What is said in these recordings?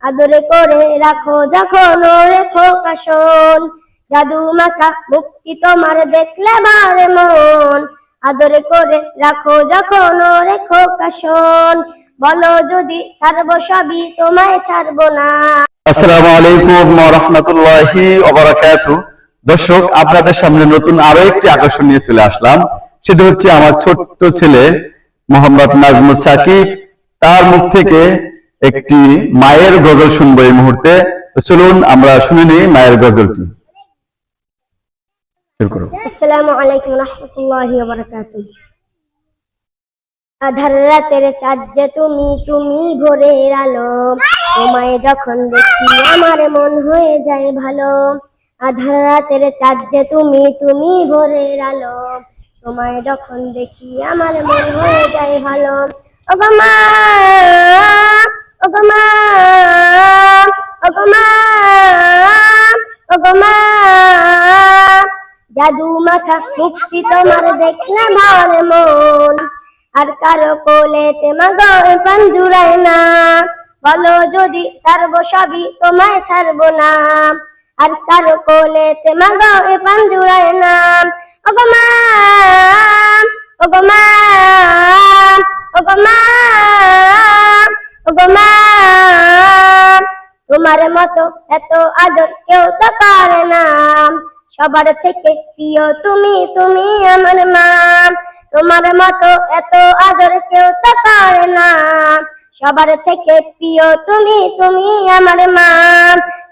আদরে করে রাখো যখন ওরে খোকা শোন, জাদু মাখা মুক্তি তোমার দেখলে বারে মন, আদরে করে রাখো যখন ওরে খোকা শোন, বলো যদি ছাড়বো সবই তোমায় ছাড়বো না। আসসালামু আলাইকুম ওয়া রাহমাতুল্লাহি ওয়া বারাকাতুহু। দর্শক, আপনাদের সামনে নতুন আরো একটি আকর্ষণ নিয়ে চলে আসলাম। সেটা হচ্ছে আমার ছোট্ট ছেলে মোহাম্মদ নাজমুল সাকিব, তার মুখ থেকে একটি মায়ের গজল শুনবো এই মুহূর্তে। তো চলুন আমরা শুনে নিই মায়ের গজলটি। আসসালামু আলাইকুম রাহমাতুল্লাহি ওয়া বারাকাতুহু। আধার রাতের চাঁদ যে তুমি, তুমি ভোরের আলো, তোমায় যখন দেখি আমার মন হয়ে যায় ভালো। আধার রাতের চাঁদ যে তুমি, তুমি ভোরের আলো, তোমায় যখন দেখি আমার মন হয়ে যায় ভালো। ওগো মা, ওগো মা, ওগো মা, ওগো মা, জাদু মাখা মুক্তি তোমার দেখলে ভালো মন, আর কারো কোলেতে মাগো প্রাণ জুড়ায় না, বলো যদি ছাড়বো সবই তোমায় ছাড়বো না, আর কারো কোলেতে মাগো প্রাণ জুড়ায় না। ওগো মা, ওগো মা, ওগো মা, ওগো মা, তোমার মতো এত আদর কেউ তো করে না, সবার থেকে প্রিয় তুমি, তুমি আমার মা। তোমার মতো এত আদর কেউ তো করে না, সবার থেকে প্রিয় তুমি, তুমি আমার মা।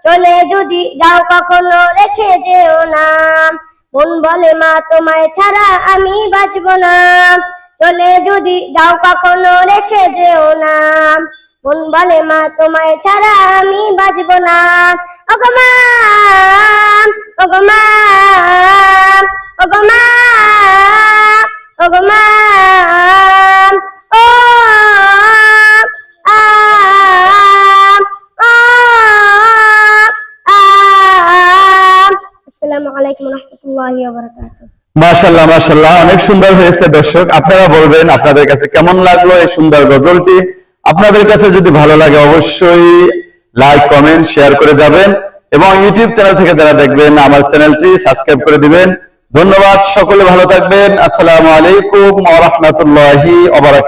চলে যদি যাও কখনো রেখে যেও না, মন বলে মা তোমায় ছাড়া আমি বাঁচবো না। চলে যদি যাও কখনো রেখে যেও না, মন বলে মা তোমায় ছাড়া আমি বাঁচবো না। ওগো মা, ওগো মা, ওগো মা, ওগো মা, ও আ আ আ। আসসালামু আলাইকুম রাহমাতুল্লাহি ওয়া বারাকাতুহু। মাশাআল্লাহ, মাশাআল্লাহ, অনেক সুন্দর হয়েছে। দর্শক, আপনারা বলবেন আপনাদের কাছে কেমন লাগলো এই সুন্দর গজলটি। আপনাদের কাছে যদি ভালো লাগে অবশ্যই লাইক, কমেন্ট, শেয়ার করে যাবেন এবং ইউটিউব চ্যানেল থেকে যারা দেখবেন আমার চ্যানেলটি সাবস্ক্রাইব করে দিবেন। ধন্যবাদ, সকলে ভালো থাকবেন। আসসালামু আলাইকুম ওয়া রাহমাতুল্লাহি ওয়া বারাকাতুহু।